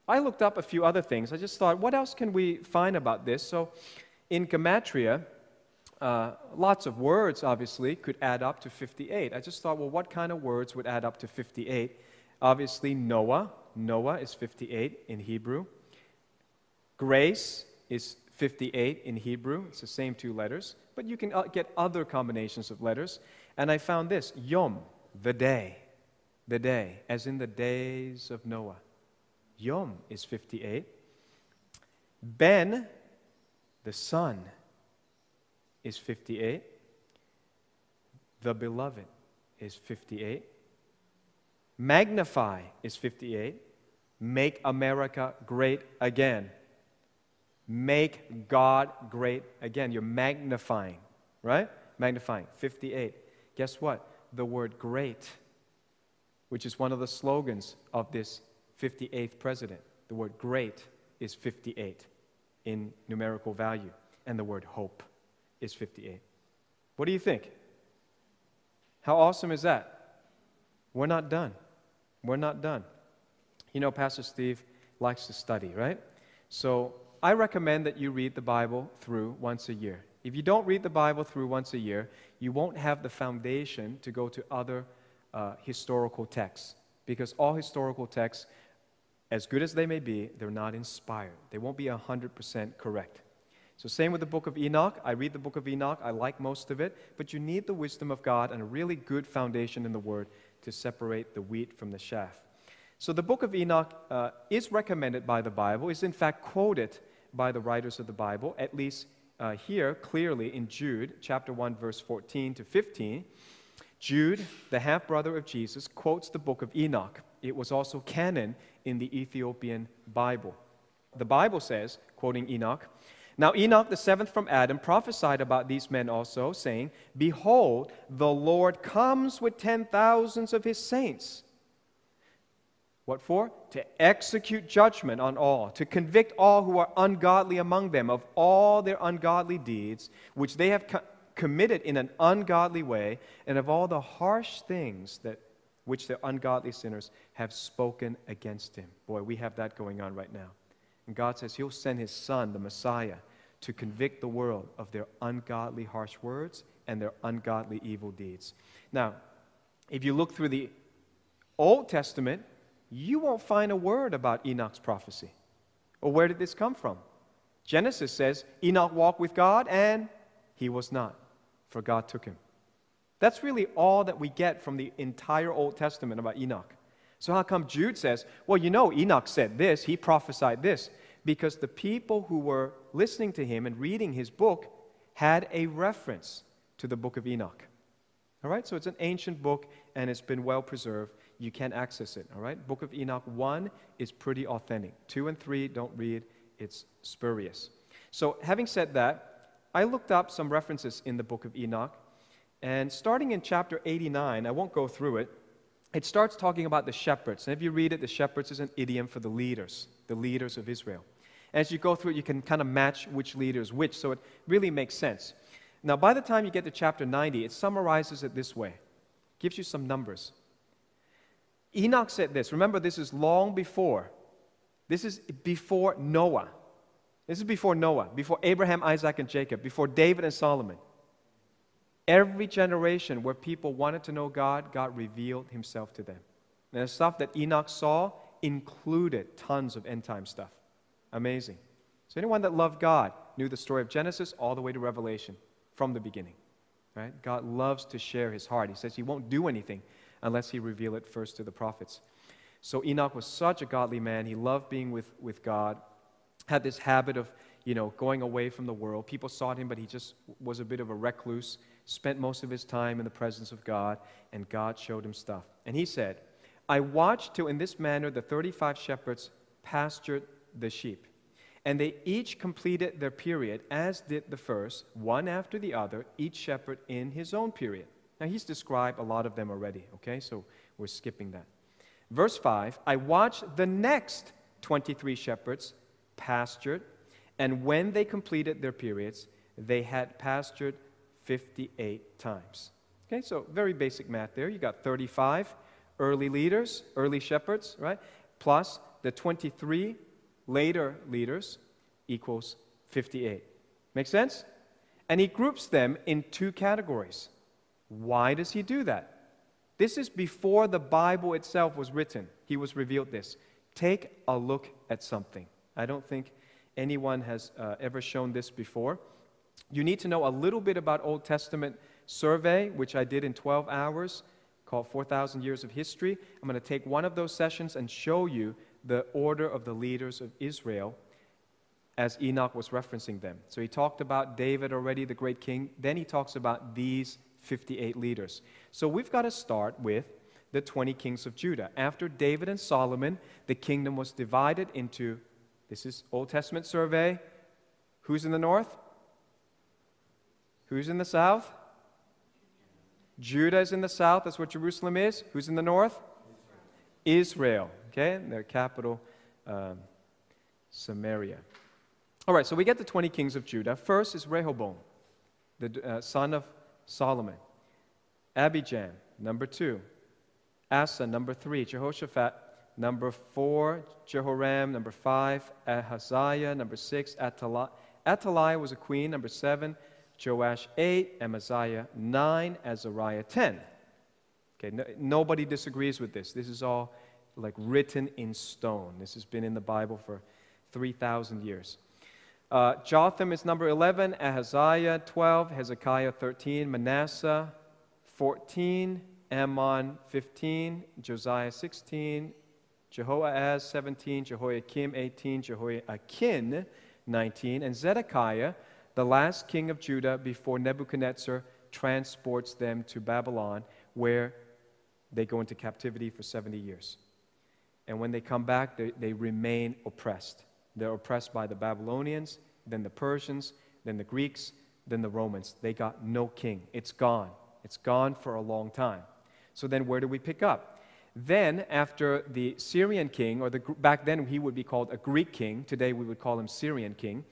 I looked up a few other things. I just thought, what else can we find about this? So in Gematria, lots of words, obviously, could add up to 58. I just thought, well, what kind of words would add up to 58? Obviously, Noah. Noah is 58 in Hebrew. Grace is 58 in Hebrew. It's the same two letters. But you can get other combinations of letters. And I found this, Yom, the day, as in the days of Noah. Yom is 58. Ben, the son, is 58. The beloved is 58. Magnify is 58. Make America great again. Make God great again. You're magnifying, right? Magnifying, 58. Guess what? The word great, which is one of the slogans of this 58th president. The word great is 58 in numerical value. And the word hope is 58. What do you think? How awesome is that? We're not done. We're not done. You know, Pastor Steve likes to study, right? So I recommend that you read the Bible through once a year. If you don't read the Bible through once a year, you won't have the foundation to go to other historical texts. Because all historical texts, as good as they may be, they're not inspired. They won't be 100% correct. So same with the book of Enoch. I read the book of Enoch. I like most of it. But you need the wisdom of God and a really good foundation in the Word to separate the wheat from the chaff. So the book of Enoch is recommended by the Bible, is in fact quoted by the writers of the Bible, at least here clearly in Jude, chapter 1, verse 14 to 15. Jude, the half-brother of Jesus, quotes the book of Enoch. It was also canon in the Ethiopian Bible. The Bible says, quoting Enoch, "Now Enoch, the seventh from Adam, prophesied about these men also, saying, Behold, the Lord comes with 10,000s of his saints." What for? To execute judgment on all, to convict all who are ungodly among them of all their ungodly deeds, which they have committed in an ungodly way, and of all the harsh things which the ungodly sinners have spoken against him. Boy, we have that going on right now. And God says he'll send his son, the Messiah, to convict the world of their ungodly harsh words and their ungodly evil deeds. Now, if you look through the Old Testament, you won't find a word about Enoch's prophecy. Or where did this come from? Genesis says Enoch walked with God and he was not, for God took him. That's really all that we get from the entire Old Testament about Enoch. So how come Jude says, well, you know, Enoch said this, he prophesied this? Because the people who were listening to him and reading his book had a reference to the book of Enoch. All right, so it's an ancient book and it's been well preserved. You can access it, all right? Book of Enoch 1 is pretty authentic. 2 and 3, don't read, it's spurious. So having said that, I looked up some references in the book of Enoch, and starting in chapter 89, I won't go through it, it starts talking about the shepherds. And if you read it, the shepherds is an idiom for the leaders of Israel. As you go through it, you can kind of match which leader is which, so it really makes sense. Now, by the time you get to chapter 90, it summarizes it this way. Gives you some numbers. Enoch said this. Remember, this is long before. This is before Noah. This is before Noah, before Abraham, Isaac, and Jacob, before David and Solomon. Every generation where people wanted to know God, God revealed himself to them. And the stuff that Enoch saw included tons of end-time stuff. Amazing. So anyone that loved God knew the story of Genesis all the way to Revelation from the beginning. Right? God loves to share his heart. He says he won't do anything unless he reveal it first to the prophets. So Enoch was such a godly man. He loved being with God, had this habit of, going away from the world. People sought him, but he just was a bit of a recluse, spent most of his time in the presence of God, and God showed him stuff. And he said, I watched till in this manner the 35 shepherds pastured the sheep. And they each completed their period, as did the first, one after the other, each shepherd in his own period. Now, he's described a lot of them already, okay? So we're skipping that. Verse 5, I watched the next 23 shepherds pastured, and when they completed their periods, they had pastured 58 times. Okay, so very basic math there. You got 35 early leaders, early shepherds, right? Plus the 23 later leaders equals 58. Make sense? And he groups them in two categories. Why does he do that? This is before the Bible itself was written. He was revealed this. Take a look at something. I don't think anyone has ever shown this before. You need to know a little bit about Old Testament survey, which I did in 12 hours, called 4,000 Years of History. I'm going to take one of those sessions and show you the order of the leaders of Israel as Henoch was referencing them. So he talked about David already, the great king. Then he talks about these 58 leaders. So we've got to start with the 20 kings of Judah. After David and Solomon, the kingdom was divided into, this is Old Testament survey. Who's in the north? Who's in the south? Judah is in the south. That's what Jerusalem is. Who's in the north? Israel. Okay, and their capital, Samaria. All right, so we get the 20 kings of Judah. First is Rehoboam, the son of Solomon. Abijam, number 2. Asa, number 3. Jehoshaphat, number 4. Jehoram, number 5. Ahaziah, number 6. Athaliah was a queen, number 7. Joash, 8. Amaziah, 9. Azariah, 10. Okay, nobody disagrees with this. This is all like written in stone. This has been in the Bible for 3,000 years. Jotham is number 11, Ahaziah 12, Hezekiah 13, Manasseh 14, Ammon 15, Josiah 16, Jehoahaz 17, Jehoiakim 18, Jehoiakim 19, and Zedekiah, the last king of Judah before Nebuchadnezzar transports them to Babylon, where they go into captivity for 70 years. And when they come back, they remain oppressed. They're oppressed by the Babylonians, then the Persians, then the Greeks, then the Romans. They got no king. It's gone. It's gone for a long time. So then where do we pick up? Then after the Syrian king, or back then he would be called a Greek king, today we would call him Syrian king,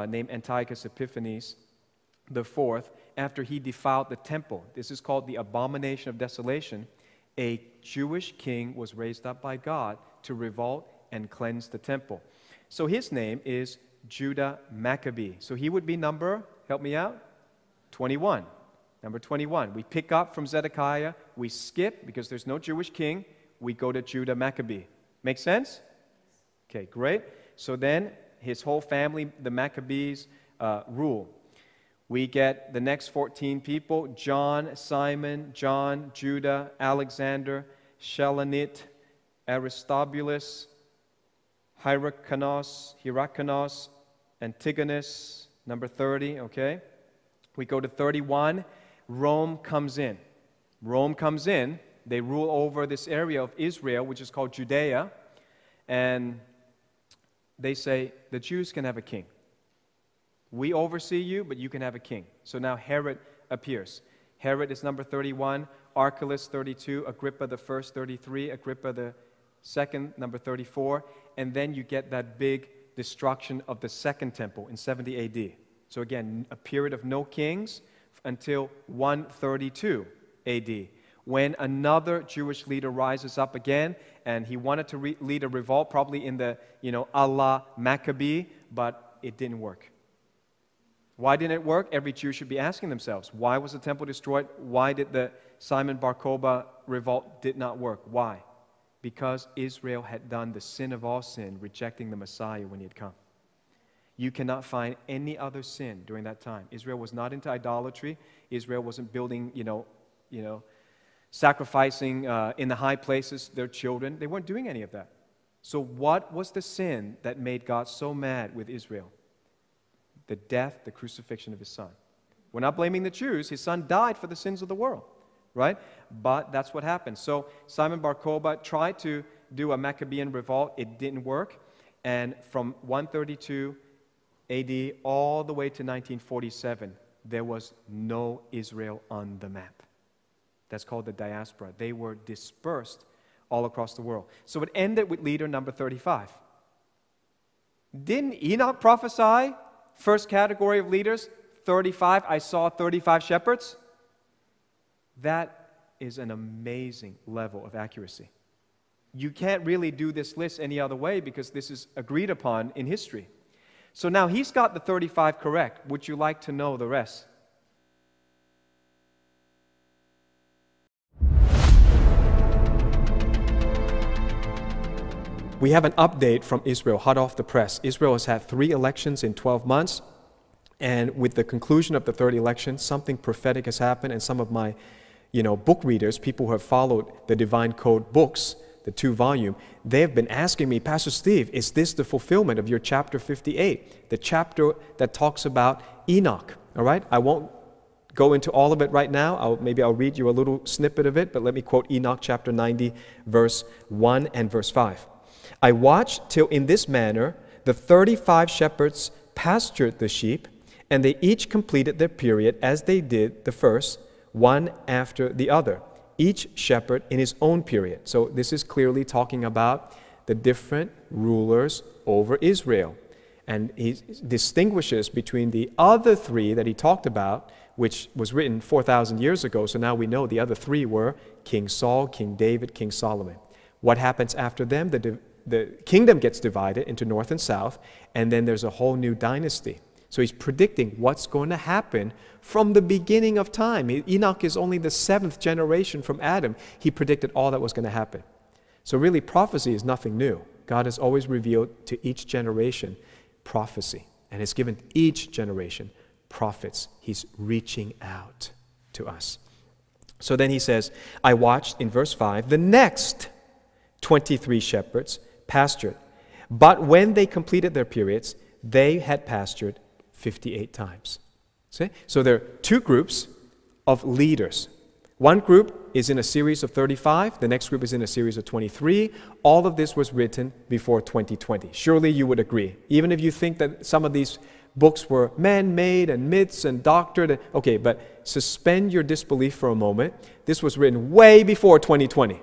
named Antiochus Epiphanes IV, after he defiled the temple. This is called the abomination of desolation. A Jewish king was raised up by God to revolt and cleanse the temple. So his name is Judah Maccabee. So he would be number, help me out, 21. Number 21. We pick up from Zedekiah. We skip, because there's no Jewish king. We go to Judah Maccabee. Make sense? Okay, great. So then his whole family, the Maccabees, rule. We get the next 14 people: John, Simon, John, Judah, Alexander, Shelonit, Aristobulus, Hyrcanus, Antigonus, number 30, okay? We go to 31. Rome comes in. Rome comes in. They rule over this area of Israel, which is called Judea. And they say, the Jews can have a king. We oversee you, but you can have a king. So now Herod appears. Herod is number 31. Archelaus, 32. Agrippa the first, 33. Agrippa the second, number 34. And then you get that big destruction of the second temple in 70 AD. So again, a period of no kings until 132 AD, when another Jewish leader rises up again, and he wanted to lead a revolt, probably in the, a la Maccabee, but it didn't work. Why didn't it work? Every Jew should be asking themselves, why was the temple destroyed? Why did the Simon Bar Kokhba revolt did not work? Why? Because Israel had done the sin of all sin, rejecting the Messiah when he had come. You cannot find any other sin during that time. Israel was not into idolatry. Israel wasn't building, sacrificing in the high places their children. They weren't doing any of that. So what was the sin that made God so mad with Israel? The death, the crucifixion of his son. We're not blaming the Jews. His son died for the sins of the world, right? But that's what happened. So Simon Bar Kokhba tried to do a Maccabean revolt. It didn't work. And from 132 AD all the way to 1947, there was no Israel on the map. That's called the diaspora. They were dispersed all across the world. So it ended with leader number 35. Didn't Henoch prophesy? First category of leaders, 35. I saw 35 shepherds. That is an amazing level of accuracy. you can't really do this list any other way because this is agreed upon in history. So now he's got the 35 correct. Would you like to know the rest? We have an update from Israel, hot off the press. Israel has had 3 elections in 12 months. And with the conclusion of the 3rd election, something prophetic has happened. And some of my, book readers, people who have followed the Divine Code books, the 2-volume, they have been asking me, Pastor Steve, is this the fulfillment of your chapter 58? The chapter that talks about Henoch, all right? I won't go into all of it right now. Maybe I'll read you a little snippet of it, but let me quote Henoch chapter 90, verse 1 and verse 5. I watched till in this manner the 35 shepherds pastured the sheep, and they each completed their period as they did the first, one after the other, each shepherd in his own period. So this is clearly talking about the different rulers over Israel. And he distinguishes between the other 3 that he talked about, which was written 4,000 years ago. So now we know the other 3 were King Saul, King David, King Solomon. What happens after them? The kingdom gets divided into north and south, and then there's a whole new dynasty. So he's predicting what's going to happen from the beginning of time. Enoch is only the 7th generation from Adam. He predicted all that was going to happen. So really, prophecy is nothing new. God has always revealed to each generation prophecy, and has given each generation prophets. He's reaching out to us. So then he says, I watched, in verse 5, the next 23 shepherds pastured. But when they completed their periods, they had pastured 58 times. See? So there are 2 groups of leaders. One group is in a series of 35. The next group is in a series of 23. All of this was written before 2020. Surely you would agree. Even if you think that some of these books were man-made and myths and doctored. Okay, but suspend your disbelief for a moment. This was written way before 2020.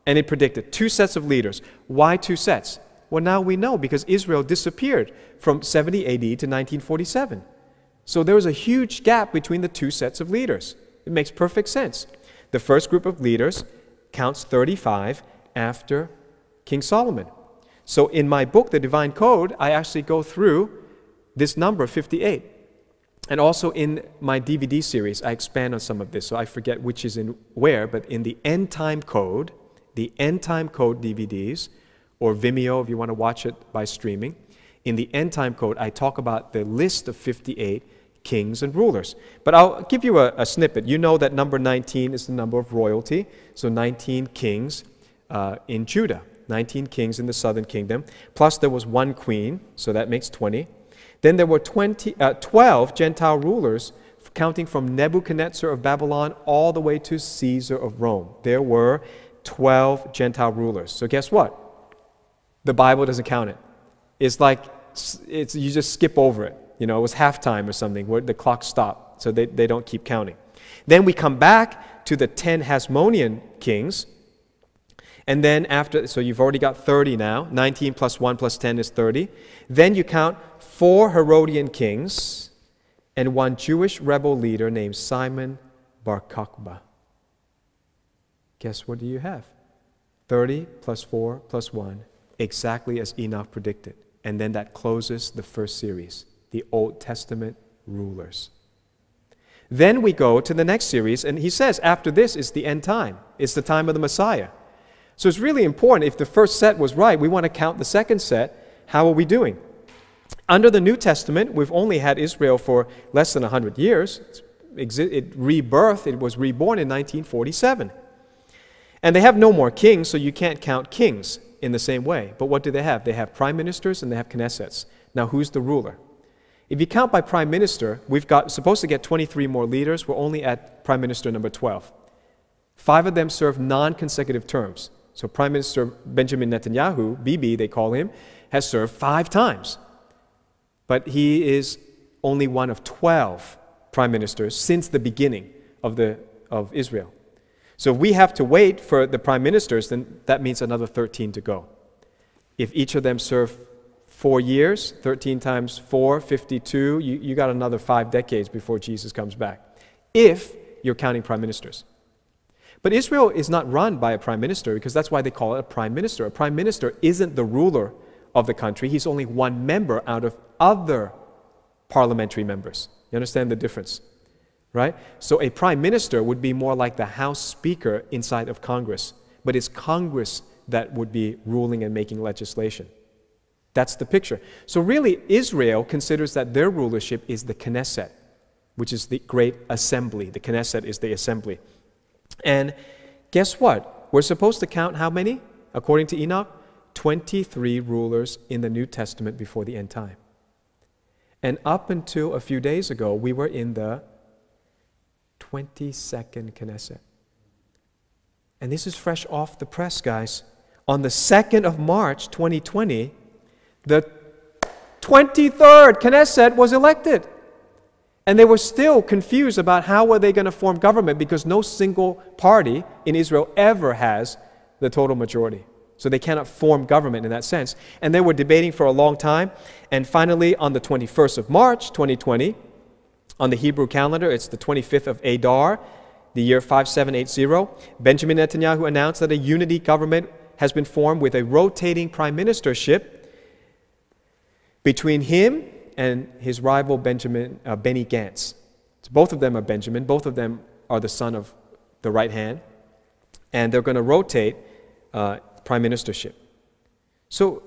And it predicted 2 sets of leaders. Why 2 sets? Well, now we know, because Israel disappeared from 70 AD to 1947. So there was a huge gap between the 2 sets of leaders. It makes perfect sense. The first group of leaders counts 35 after King Solomon. So in my book, The Divine Code, I actually go through this number, 58. And also in my DVD series, I expand on some of this. So I forget which is in where, but in the End Time Code, the End Time Code DVDs, or Vimeo if you want to watch it by streaming. In the End Time Code, I talk about the list of 58 kings and rulers. But I'll give you a snippet. You know that number 19 is the number of royalty. So 19 kings in Judah, 19 kings in the southern kingdom. Plus there was 1 queen, so that makes 20. Then there were 12 Gentile rulers, counting from Nebuchadnezzar of Babylon all the way to Caesar of Rome. There were 12 Gentile rulers. So guess what? The Bible doesn't count it. It's like you just skip over it. It was halftime or something where the clock stopped. So they don't keep counting. Then we come back to the 10 Hasmonean kings. And then after, so you've already got 30 now. 19 plus 1 plus 10 is 30. Then you count 4 Herodian kings and 1 Jewish rebel leader named Simon Bar Kokhba. Guess what do you have? 30 plus 4 plus 1, exactly as Enoch predicted. And then that closes the first series, the Old Testament rulers. Then we go to the next series, and he says after this is the end time. It's the time of the Messiah. So it's really important. If the first set was right, we want to count the second set. How are we doing? Under the New Testament, we've only had Israel for less than 100 years. It was reborn in 1947. And they have no more kings, so you can't count kings in the same way. But what do they have? They have prime ministers and they have Knessets. Now, who's the ruler? If you count by prime minister, supposed to get 23 more leaders. We're only at prime minister number 12. 5 of them serve non-consecutive terms. So Prime Minister Benjamin Netanyahu, Bibi they call him, has served 5 times. But he is only one of 12 prime ministers since the beginning of Israel. So if we have to wait for the prime ministers, then that means another 13 to go. If each of them serve 4 years, 13 times 4, 52, you got another 5 decades before Jesus comes back, if you're counting prime ministers. But Israel is not run by a prime minister, because that's why they call it a prime minister. A prime minister isn't the ruler of the country. He's only one member out of other parliamentary members. You understand the difference, right? So a prime minister would be more like the House Speaker inside of Congress, but it's Congress that would be ruling and making legislation. That's the picture. So really, Israel considers that their rulership is the Knesset, which is the great assembly. The Knesset is the assembly. And guess what? We're supposed to count how many? According to Henoch, 23 rulers in the New Testament before the end time. And up until a few days ago, we were in the 22nd Knesset. And this is fresh off the press, guys. On the 2nd of March, 2020, the 23rd Knesset was elected. And they were still confused about how were they going to form government, because no single party in Israel ever has the total majority. So they cannot form government in that sense. And they were debating for a long time. And finally, on the 21st of March, 2020, on the Hebrew calendar, it's the 25th of Adar, the year 5780, Benjamin Netanyahu announced that a unity government has been formed with a rotating prime ministership between him and his rival Benny Gantz. So both of them are Benjamin. Both of them are the son of the right hand. And they're going to rotate prime ministership. So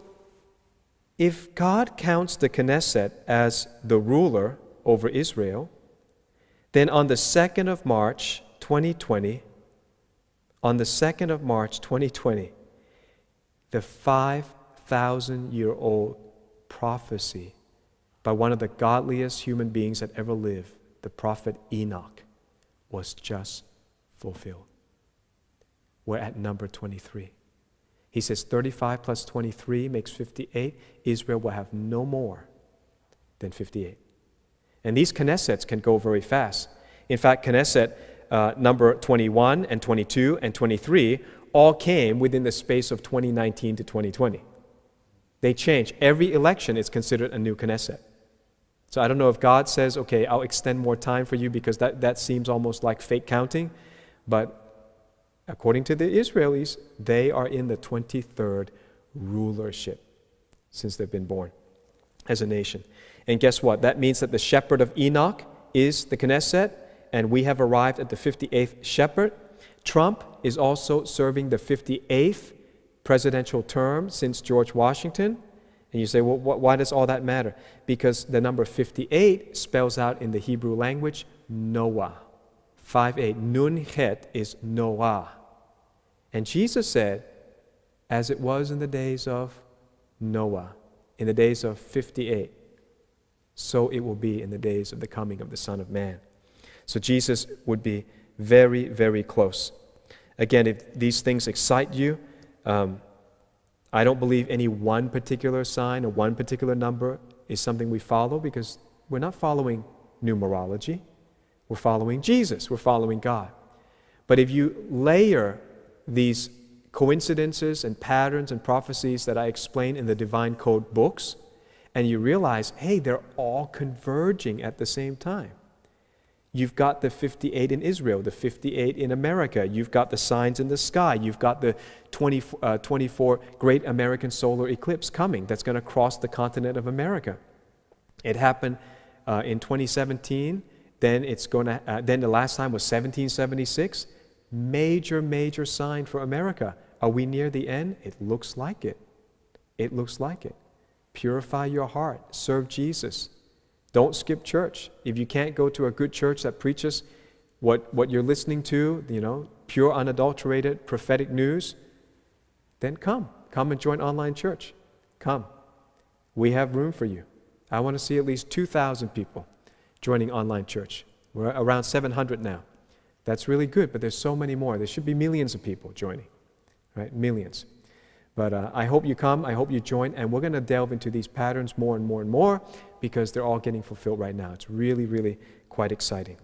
if God counts the Knesset as the ruler over Israel, then on the 2nd of March, 2020, the 5,000-year-old prophecy by one of the godliest human beings that ever lived, the prophet Henoch, was just fulfilled. We're at number 23. He says 35 plus 23 makes 58. Israel will have no more than 58. And these Knessets can go very fast. In fact, Knesset number 21 and 22 and 23 all came within the space of 2019 to 2020. They change. Every election is considered a new Knesset. So I don't know if God says, okay, I'll extend more time for you, because that seems almost like fake counting. But according to the Israelis, they are in the 23rd rulership since they've been born as a nation. And guess what? That means that the shepherd of Henoch is the Knesset, and we have arrived at the 58th shepherd. Trump is also serving the 58th presidential term since George Washington. And you say, well, why does all that matter? Because the number 58 spells out in the Hebrew language, Noah. 5-8, Nun Het is Noah. And Jesus said, as it was in the days of Noah, in the days of 58, so it will be in the days of the coming of the Son of Man. So Jesus would be very, very close. Again, if these things excite you, I don't believe any one particular sign or one particular number is something we follow, because we're not following numerology. We're following Jesus. We're following God. But if you layer these coincidences and patterns and prophecies that I explain in the Divine Code books, and you realize, hey, they're all converging at the same time. You've got the 58 in Israel, the 58 in America. You've got the signs in the sky. You've got the 24 great American solar eclipse coming that's going to cross the continent of America. It happened in 2017. Then then the last time was 1776. Major sign for America. Are we near the end? It looks like it. It looks like it. Purify your heart. Serve Jesus. Don't skip church. If you can't go to a good church that preaches what you're listening to, pure, unadulterated, prophetic news, then come. Come and join online church. Come. We have room for you. I want to see at least 2,000 people joining online church. We're around 700 now. That's really good, but there's so many more. There should be millions of people joining, right? Millions. But I hope you come. I hope you join. And we're going to delve into these patterns more and more and more, because they're all getting fulfilled right now. It's really, really quite exciting.